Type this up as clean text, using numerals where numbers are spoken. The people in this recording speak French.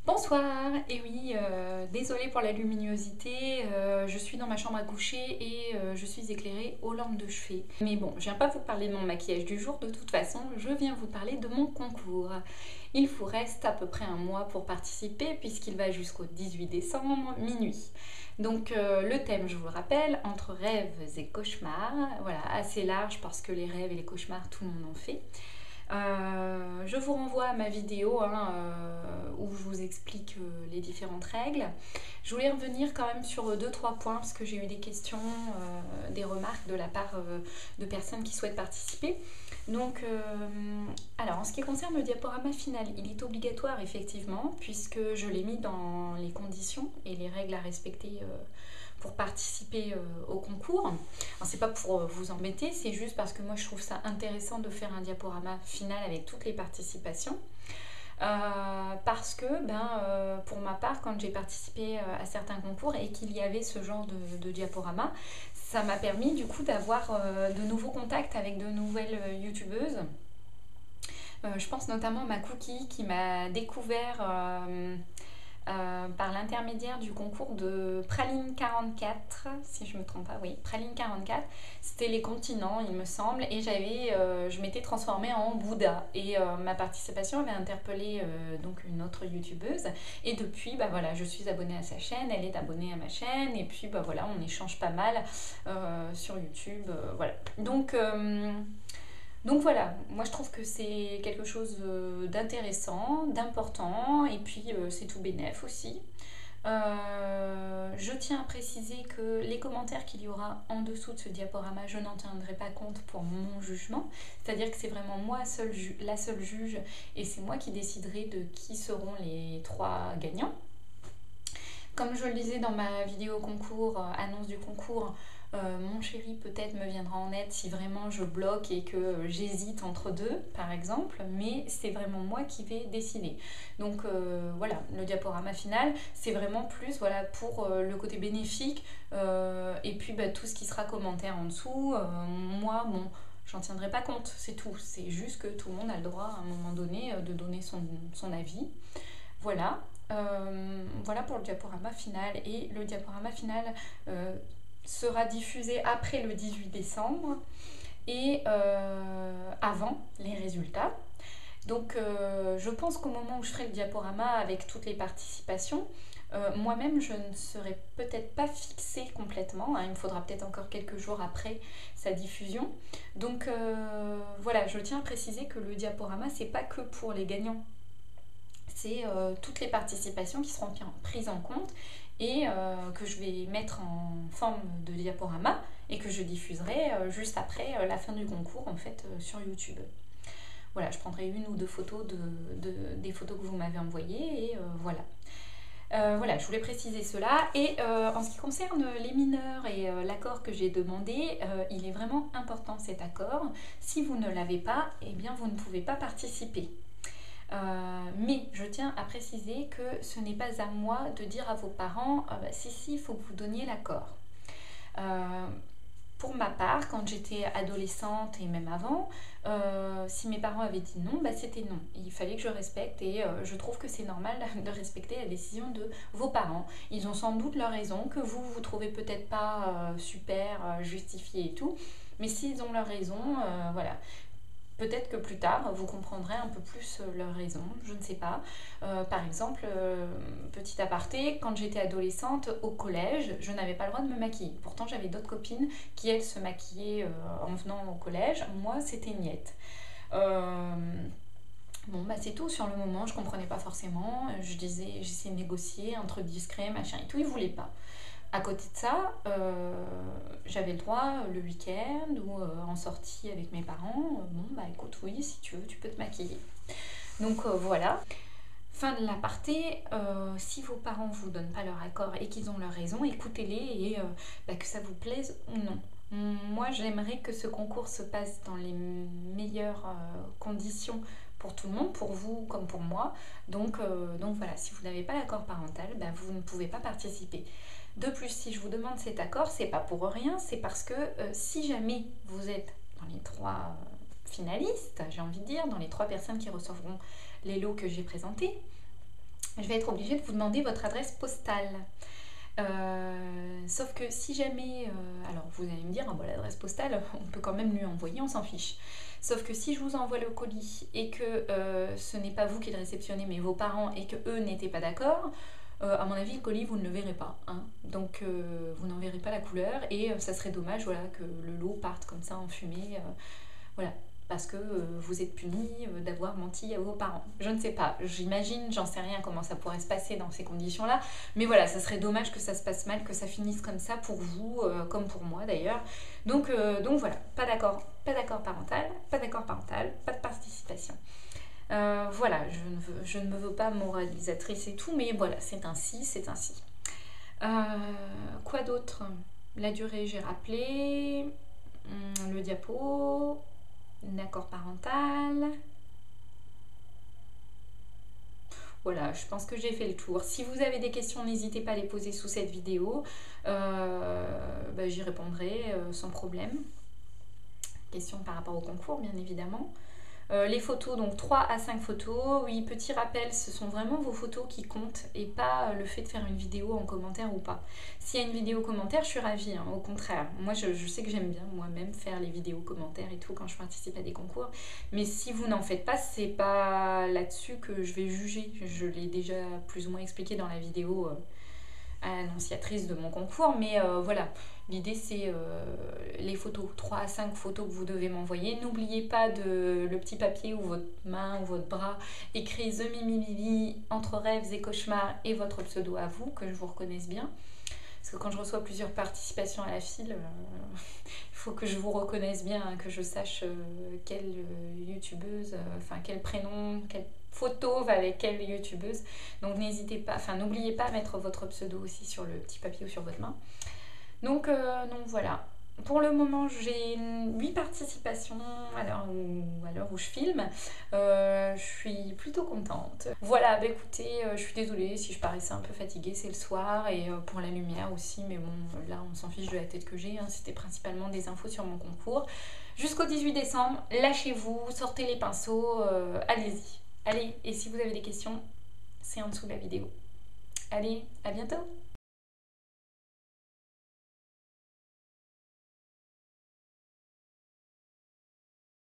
Bonsoir, et oui, désolée pour la luminosité, je suis dans ma chambre à coucher et je suis éclairée aux lampes de chevet. Mais bon, je viens pas vous parler de mon maquillage du jour, de toute façon, je viens vous parler de mon concours. Il vous reste à peu près un mois pour participer puisqu'il va jusqu'au 18 décembre, minuit. Donc le thème, je vous le rappelle, entre rêves et cauchemars, voilà, assez large parce que les rêves et les cauchemars, tout le monde en fait. Je vous renvoie à ma vidéo où je vous explique les différentes règles. Je voulais revenir quand même sur 2-3 points parce que j'ai eu des questions, des remarques de la part de personnes qui souhaitent participer. Donc, alors en ce qui concerne le diaporama final, il est obligatoire effectivement puisque je l'ai mis dans les conditions et les règles à respecter pour participer au concours. Alors, c'est pas pour vous embêter, c'est juste parce que moi je trouve ça intéressant de faire un diaporama final avec toutes les participations. Parce que pour ma part, quand j'ai participé à certains concours et qu'il y avait ce genre de diaporama, ça m'a permis du coup d'avoir de nouveaux contacts avec de nouvelles youtubeuses. Je pense notamment à ma Cookie qui m'a découvert par l'intermédiaire du concours de Praline 44, si je ne me trompe pas, oui, Praline 44, c'était les continents il me semble, et je m'étais transformée en Bouddha, et ma participation avait interpellé donc une autre youtubeuse, et depuis, voilà, je suis abonnée à sa chaîne, elle est abonnée à ma chaîne, et puis voilà, on échange pas mal sur YouTube, voilà. Donc voilà, moi je trouve que c'est quelque chose d'intéressant, d'important, et puis c'est tout bénef aussi. Je tiens à préciser que les commentaires qu'il y aura en dessous de ce diaporama, je n'en tiendrai pas compte pour mon jugement. C'est-à-dire que c'est vraiment moi la seule juge, et c'est moi qui déciderai de qui seront les 3 gagnants. Comme je le disais dans ma vidéo concours, annonce du concours, mon chéri peut-être me viendra en aide si vraiment je bloque et que j'hésite entre deux, par exemple, mais c'est vraiment moi qui vais décider. Donc voilà, le diaporama final, c'est vraiment plus voilà, pour le côté bénéfique et puis tout ce qui sera commentaire en dessous. Moi, bon, j'en tiendrai pas compte, c'est tout. C'est juste que tout le monde a le droit à un moment donné de donner son avis. Voilà. Voilà pour le diaporama final, et le diaporama final sera diffusé après le 18 décembre et avant les résultats. Donc je pense qu'au moment où je ferai le diaporama avec toutes les participations, moi-même je ne serai peut-être pas fixée complètement, hein, il me faudra peut-être encore quelques jours après sa diffusion. Donc voilà, je tiens à préciser que le diaporama c'est pas que pour les gagnants. C'est toutes les participations qui seront prises en compte et que je vais mettre en forme de diaporama et que je diffuserai juste après la fin du concours en fait sur YouTube. Voilà, je prendrai 1 ou 2 photos des photos que vous m'avez envoyées et voilà. Voilà, je voulais préciser cela. Et en ce qui concerne les mineurs et l'accord que j'ai demandé, il est vraiment important cet accord. Si vous ne l'avez pas, eh bien vous ne pouvez pas participer. Mais je tiens à préciser que ce n'est pas à moi de dire à vos parents si, il faut que vous donniez l'accord. Pour ma part, quand j'étais adolescente et même avant, si mes parents avaient dit non, c'était non. Il fallait que je respecte, et je trouve que c'est normal de respecter la décision de vos parents. Ils ont sans doute leur raison, que vous trouvez peut-être pas super justifié et tout, mais s'ils ont leur raison, voilà. Peut-être que plus tard, vous comprendrez un peu plus leurs raisons, je ne sais pas. Par exemple, petit aparté, quand j'étais adolescente, au collège, je n'avais pas le droit de me maquiller. Pourtant, j'avais d'autres copines qui, elles, se maquillaient en venant au collège. Moi, c'était niette. Bon, c'est tout. Sur le moment, je comprenais pas forcément. J'essayais de négocier, un truc discret, machin et tout. Ils voulaient pas. À côté de ça, j'avais le droit le week-end ou en sortie avec mes parents. Écoute, oui, si tu veux, tu peux te maquiller. Donc voilà. Fin de l'aparté, si vos parents ne vous donnent pas leur accord et qu'ils ont leur raison, écoutez-les et que ça vous plaise ou non. Moi, j'aimerais que ce concours se passe dans les meilleures conditions pour tout le monde, pour vous comme pour moi. Donc voilà, si vous n'avez pas l'accord parental, vous ne pouvez pas participer. De plus, si je vous demande cet accord, c'est pas pour rien, c'est parce que si jamais vous êtes dans les 3 finalistes, j'ai envie de dire, dans les 3 personnes qui recevront les lots que j'ai présentés, je vais être obligée de vous demander votre adresse postale. Sauf que si jamais, alors vous allez me dire, ah, bon, l'adresse postale, on peut quand même lui envoyer, on s'en fiche. Sauf que si je vous envoie le colis et que ce n'est pas vous qui le réceptionnez, mais vos parents, et que eux n'étaient pas d'accord, à mon avis, le colis, vous ne le verrez pas. Hein. Donc, vous n'en verrez pas la couleur, et ça serait dommage, voilà, que le lot parte comme ça en fumée. Voilà. Parce que vous êtes puni d'avoir menti à vos parents. Je ne sais pas, j'imagine, j'en sais rien comment ça pourrait se passer dans ces conditions-là, mais voilà, ça serait dommage que ça se passe mal, que ça finisse comme ça pour vous, comme pour moi d'ailleurs. Donc voilà, pas d'accord parental, pas de participation. Voilà, je ne me veux pas moralisatrice et tout, mais voilà, c'est ainsi, c'est ainsi. Quoi d'autre? La durée, j'ai rappelé. Le diapo. L'accord parental. Voilà, je pense que j'ai fait le tour. Si vous avez des questions, n'hésitez pas à les poser sous cette vidéo. J'y répondrai sans problème. Questions par rapport au concours, bien évidemment. Les photos, donc 3 à 5 photos. Oui, petit rappel, ce sont vraiment vos photos qui comptent et pas le fait de faire une vidéo en commentaire ou pas. S'il y a une vidéo commentaire, je suis ravie, hein, au contraire. Moi, je sais que j'aime bien moi-même faire les vidéos commentaires et tout quand je participe à des concours. Mais si vous n'en faites pas, c'est pas là-dessus que je vais juger. Je l'ai déjà plus ou moins expliqué dans la vidéo à l'annonciatrice de mon concours, mais voilà, l'idée c'est les photos, 3 à 5 photos que vous devez m'envoyer. N'oubliez pas le petit papier ou votre main ou votre bras écrit The Mimi Lily, entre rêves et cauchemars, et votre pseudo à vous, que je vous reconnaisse bien. Parce que quand je reçois plusieurs participations à la file, il faut que je vous reconnaisse bien, hein, que je sache quelle youtubeuse, quel prénom, quelle photo va avec quelle youtubeuse. Donc n'hésitez pas, n'oubliez pas à mettre votre pseudo aussi sur le petit papier ou sur votre main. Donc voilà. Pour le moment, j'ai 8 participations à l'heure où je filme. Je suis plutôt contente. Voilà, écoutez, je suis désolée si je paraissais un peu fatiguée, c'est le soir, et pour la lumière aussi, mais bon, là, on s'en fiche de la tête que j'ai. Hein. C'était principalement des infos sur mon concours. Jusqu'au 18 décembre, lâchez-vous, sortez les pinceaux, allez-y. Allez, et si vous avez des questions, c'est en dessous de la vidéo. Allez, à bientôt!